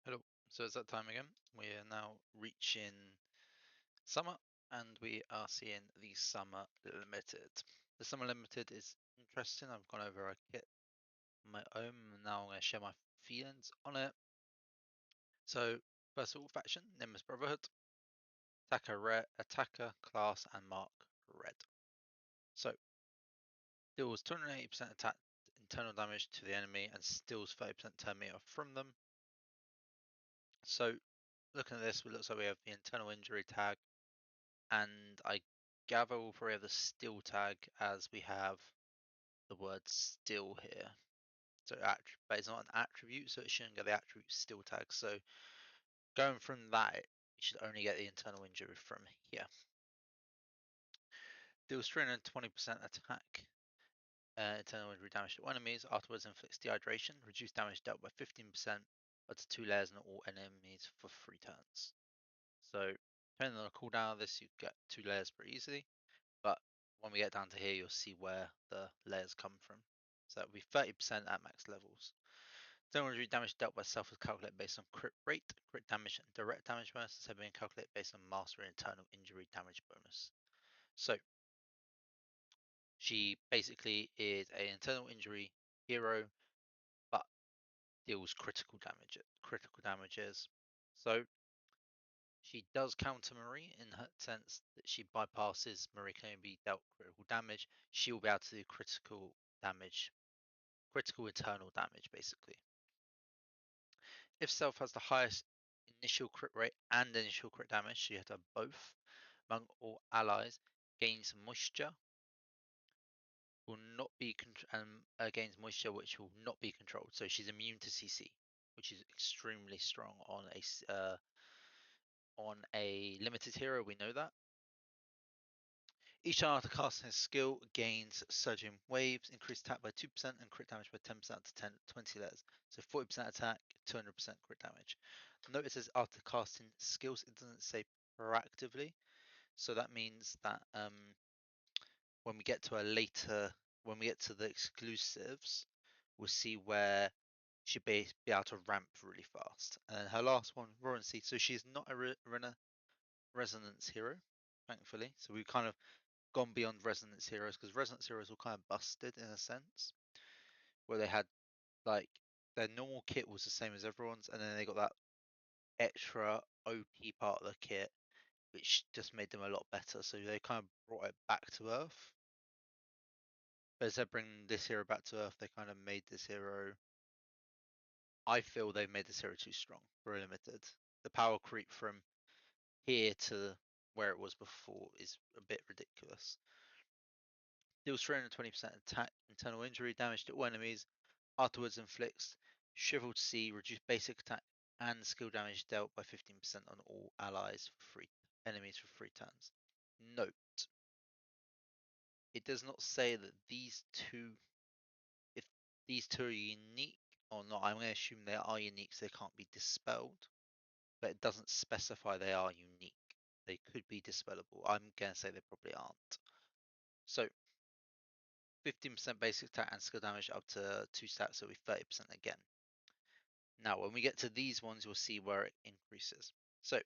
Hello. So it's that time again. We are now reaching summer and we are seeing the summer limited. The summer limited is interesting. I've gone over a kit on my own and now I'm going to share my feelings on it. So first of all, faction, Nimbus Brotherhood, attacker, class and mark red. So deals 280% attack internal damage to the enemy and steals 30% turn meter from them. So looking at this, it looks like we have the internal injury tag, and I gather we'll probably have the still tag as we have the word still here. So but it's not an attribute, so it shouldn't get the attribute still tag. So going from that, you should only get the internal injury from here. Deals 320% attack, internal injury damage to enemies. Afterwards, inflicts dehydration. Reduce damage dealt by 15%, up to 2 layers on all enemies for 3 turns. So depending on the cooldown of this, you get 2 layers pretty easily. But when we get down to here, you'll see where the layers come from. So that will be 30% at max levels. General injury damage dealt by self is calculated based on crit rate, crit damage, and direct damage bonus, instead of being calculated based on mastery and internal injury damage bonus. So she basically is an internal injury hero, but deals critical damages. So she does counter Marie in her sense that she bypasses Marie can only be dealt critical damage. She will be able to do critical damage, critical internal damage, basically. If self has the highest initial crit rate and initial crit damage, she had to have both among all allies, gains moisture, will not be gains moisture which will not be controlled. So she's immune to CC, which is extremely strong on a limited hero. We know that. Each time after casting his skill gains surging waves, increased attack by 2% and crit damage by 10% up to 20 layers. So 40% attack, 200% crit damage. Note it says after casting skills, it doesn't say proactively. So that means that when we get to when we get to the exclusives, we'll see where she'll be able to ramp really fast. And her last one, Rorancy. So she's not a resonance hero, thankfully. So we've kind of gone beyond resonance heroes, because resonance heroes were kind of busted in a sense, where they had like their normal kit was the same as everyone's, and then they got that extra OP part of the kit, which just made them a lot better. So they kind of brought it back to earth. But as they're bringing this hero back to earth, they kind of made this hero. I feel they've made this hero too strong for a limited. The power creep from here to where it was before is a bit ridiculous. Deals 320% attack, internal injury, damage to all enemies. Afterwards inflicts Shriveled Sea, reduced basic attack and skill damage dealt by 15% on all allies for free enemies for 3 turns. Note, it does not say that these two, if these two are unique or not. I'm going to assume they are unique, so they can't be dispelled, but it doesn't specify they are unique. They could be dispellable. I'm going to say they probably aren't. So 15% basic attack and skill damage up to 2 stats, so it'll be 30% again. Now, when we get to these ones, you'll see where it increases. So,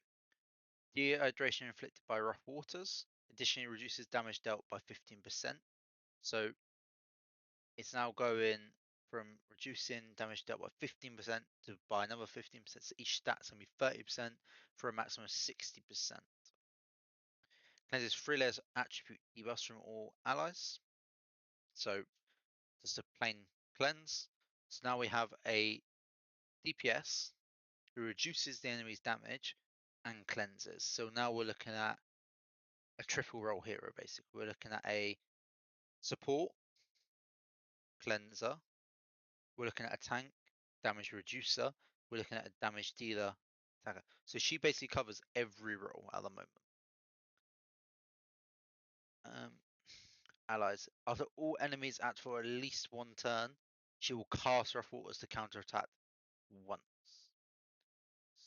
dehydration inflicted by rough waters additionally reduces damage dealt by 15%. So, it's now going from reducing damage dealt by 15% to by another 15%. So each stat's going to be 30% for a maximum of 60%. Cleanses 3 layers attribute debuffs from all allies. So, just a plain cleanse. So now we have a DPS who reduces the enemy's damage and cleanses. So now we're looking at a triple role hero, basically. We're looking at a support, cleanser. We're looking at a tank, damage reducer. We're looking at a damage dealer, attacker. So she basically covers every role at the moment. Allies. After all enemies act for at least 1 turn, she will cast Rough Waters to counterattack once.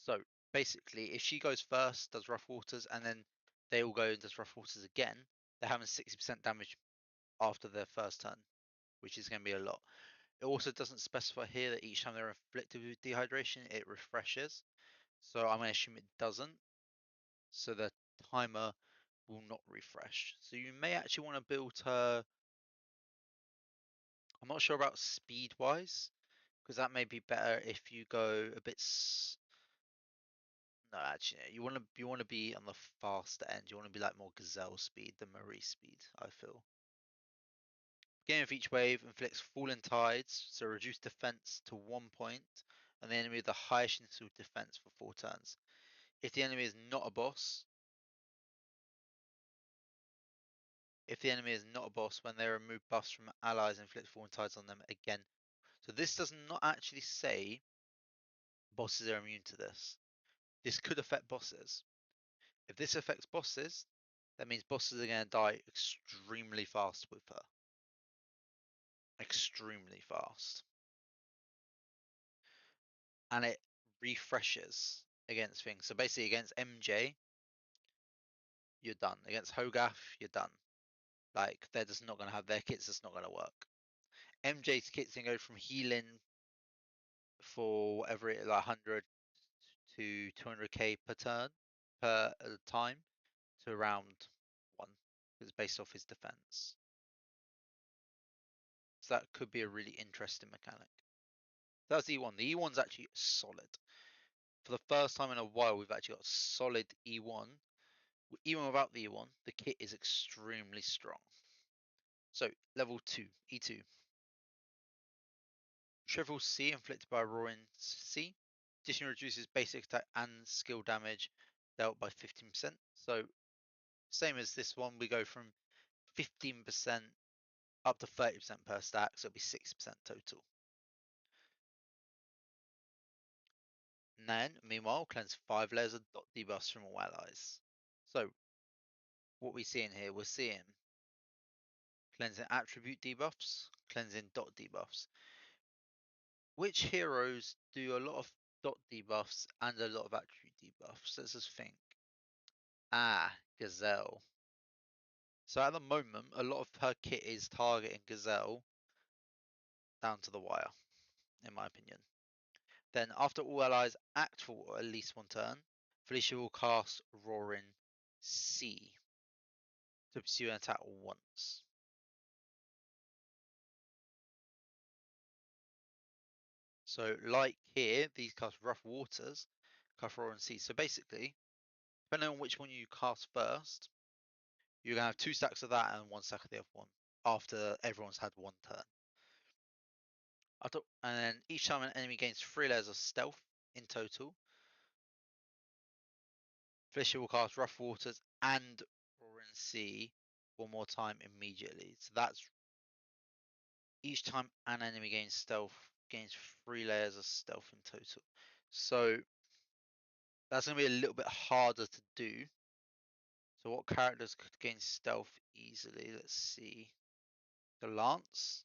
So basically, if she goes first, does Rough Waters, and then they all go and does Rough Waters again, they're having 60% damage after their first turn, which is going to be a lot. It also doesn't specify here that each time they're inflicted with dehydration, it refreshes. So I'm going to assume it doesn't. So the timer will not refresh. So you may actually want to build her. I'm not sure about speed wise, because that may be better if you go a bit. No, actually, no, you want to be on the faster end. You want to be like more gazelle speed than Marie speed, I feel. Beginning of each wave inflicts falling tides, so reduce defense to 1 point, and the enemy with the highest initial defense for 4 turns. If the enemy is not a boss, when they remove buffs from allies, inflict falling tides on them again. So this does not actually say bosses are immune to this. This could affect bosses. If this affects bosses, that means bosses are going to die extremely fast with her. Extremely fast. And it refreshes against things. So basically against MJ, you're done. Against Hogarth, you're done. Like they're just not gonna have their kits, just not gonna work. MJ's kits can go from healing for whatever it like 100 to 200k per turn per time to around 1. It's based off his defense. So that could be a really interesting mechanic. That's E1. The E1's actually solid. For the first time in a while, we've actually got solid E1. Even without the E1, the kit is extremely strong. So, level 2, E2. Shrivel C inflicted by Roaring Sea. Additionally reduces basic attack and skill damage dealt by 15%. So, same as this one, we go from 15% up to 30% per stack, so it'll be 6% total. And then, meanwhile, cleanse 5 layers of dot debuffs from all allies. So, what we see in here, we're seeing cleansing attribute debuffs, cleansing dot debuffs. Which heroes do a lot of dot debuffs and a lot of attribute debuffs? Let's just think. Gazelle. So at the moment, a lot of her kit is targeting Gazelle down to the wire, in my opinion. Then after all allies act for at least 1 turn, Felicia will cast Roaring Sea to pursue an attack once. So like here, these cast Rough Waters, cast Roaring Sea. So basically, depending on which one you cast first, you're gonna have 2 stacks of that and 1 stack of the other one after everyone's had 1 turn. And then each time an enemy gains 3 layers of stealth in total, Felicia will cast Rough Waters and Roaring Sea 1 more time immediately. So that's each time an enemy gains stealth, gains 3 layers of stealth in total. So that's gonna be a little bit harder to do. So what characters could gain stealth easily? Let's see. The Lance.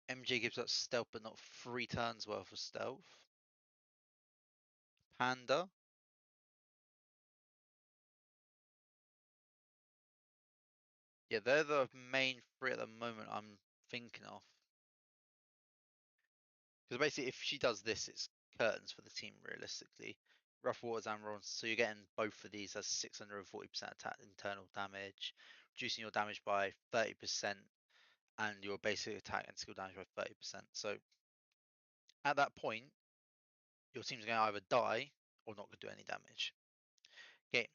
MJ gives up stealth, but not 3 turns worth of stealth. Panda. Yeah, they're the main 3 at the moment I'm thinking of. Because basically, if she does this, it's curtains for the team, realistically. Rough Waters and Ron, so you're getting both of these as 640% attack internal damage, reducing your damage by 30%, and your basic attack and skill damage by 30%. So at that point, your team's going to either die or not going to do any damage. Okay,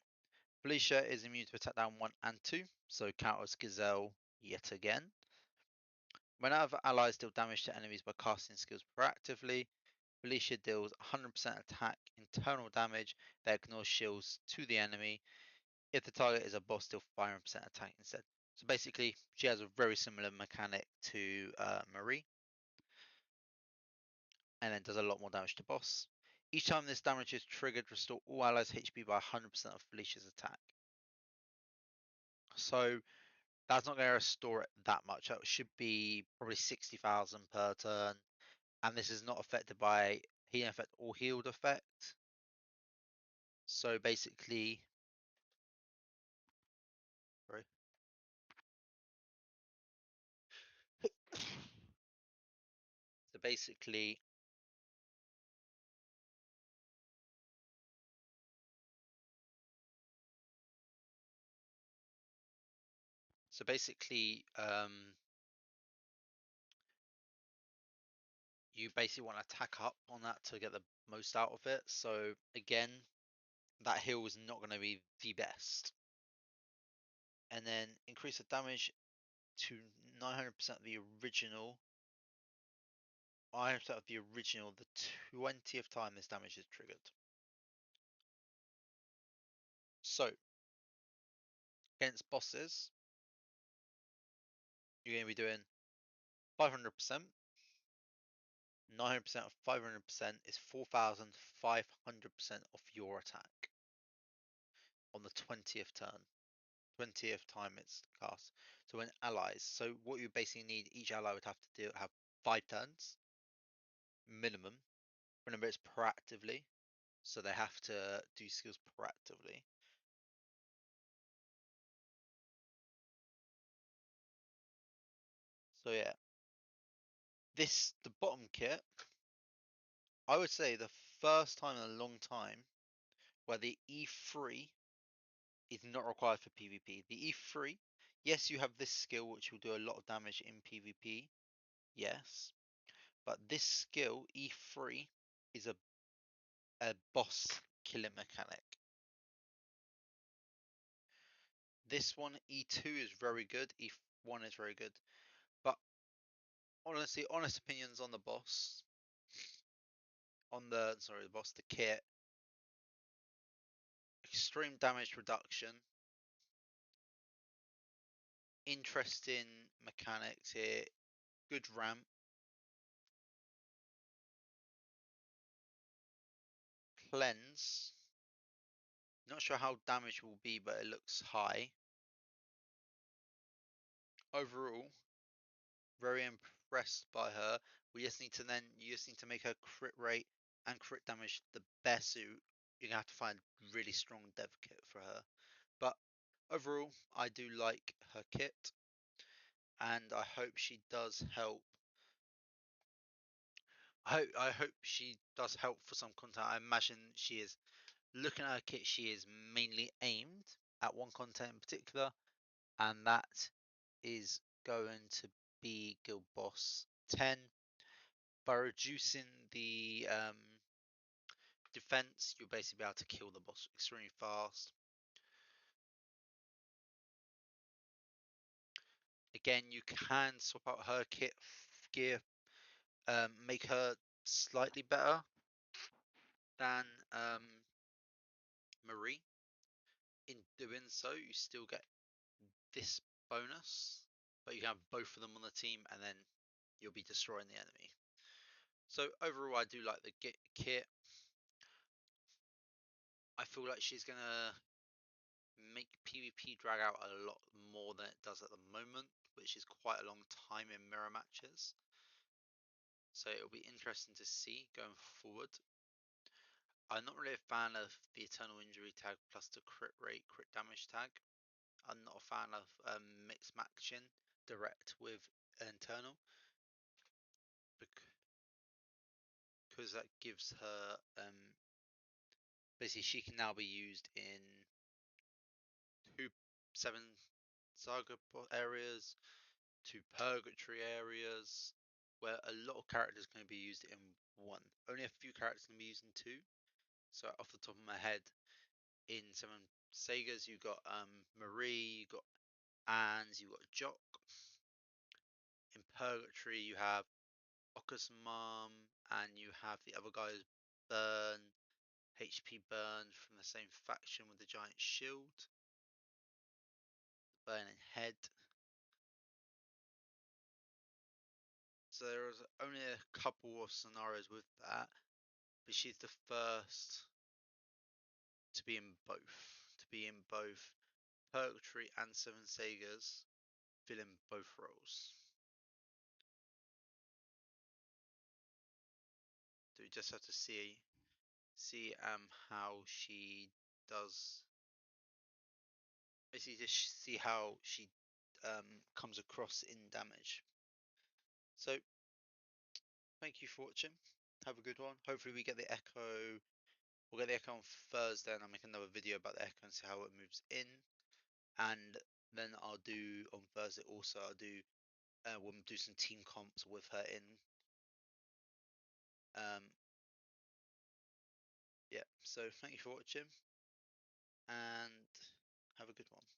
Felicia is immune to attack down 1 and 2, so counters Gazelle yet again. Whenever allies deal damage to enemies by casting skills proactively, Felicia deals 100% attack internal damage that ignores shields to the enemy. If the target is a boss, deal 500% attack instead. So basically, she has a very similar mechanic to Marie, and then does a lot more damage to boss. Each time this damage is triggered, restore all allies' HP by 100% of Felicia's attack. So that's not going to restore it that much. That should be probably 60,000 per turn. And this is not affected by healing effect or healed effect. So basically, basically, so basically, you basically want to tack up on that to get the most out of it. So again, that heal is not going to be the best. And then increase the damage to 900% of the original. 900% of the original the 20th time this damage is triggered. So against bosses, you're going to be doing 500%. 900% of 500% is 4,500% of your attack on the 20th turn. 20th time it's cast. So when allies, so what you basically need, each ally would have to have 5 turns minimum. Remember, it's proactively, so they have to do skills proactively. So yeah, the bottom kit, I would say the first time in a long time where the E3 is not required for PvP. The E3, yes, you have this skill which will do a lot of damage in PvP, yes, but this skill E3 is a boss killing mechanic. This one E2 is very good, E1 is very good, but honestly, honest opinions on the boss, the boss, the kit, extreme damage reduction, interesting mechanics here, good ramp, cleanse. Not sure how damage will be, but it looks high. Overall, very impressed by her. You just need to make her crit rate and crit damage the best. So you're gonna have to find really strong dev kit for her. But overall, I do like her kit, and I hope she does help. I hope she does help for some content. I imagine she is looking at her kit. She is mainly aimed at one content in particular, and that is going to be Guild Boss 10. By reducing the defense, you'll basically be able to kill the boss extremely fast. Again, you can swap out her kit gear, make her slightly better than Marie. In doing so, you still get this bonus, but you can have both of them on the team, and then you'll be destroying the enemy. So overall, I do like the kit. I feel like she's gonna make PvP drag out a lot more than it does at the moment, which is quite a long time in mirror matches. So it'll be interesting to see going forward. I'm not really a fan of the Eternal Injury tag plus the crit rate, crit damage tag. I'm not a fan of mixed matching direct with internal because that gives her basically she can now be used in 2 7 saga areas, 2 purgatory areas, where a lot of characters can be used in one. Only a few characters can be used in 2. So off the top of my head, in 7 sagas you got Marie, you got Anne's, you got Jock. In purgatory you have Oka's mom, and you have the other guys Burn, HP Burn from the same faction with the giant shield, Burning Head. So there was only a couple of scenarios with that, but she's the first to be in both Purgatory and 7 Sagas, filling both roles. So we just have to see how she does. Basically, just see how she comes across in damage. So thank you for watching. Have a good one. Hopefully we get the echo. We'll get the echo on Thursday, and I'll make another video about the echo and see how it moves in. And then I'll do on Thursday also. We'll do some team comps with her in. Yeah. So thank you for watching, and have a good one.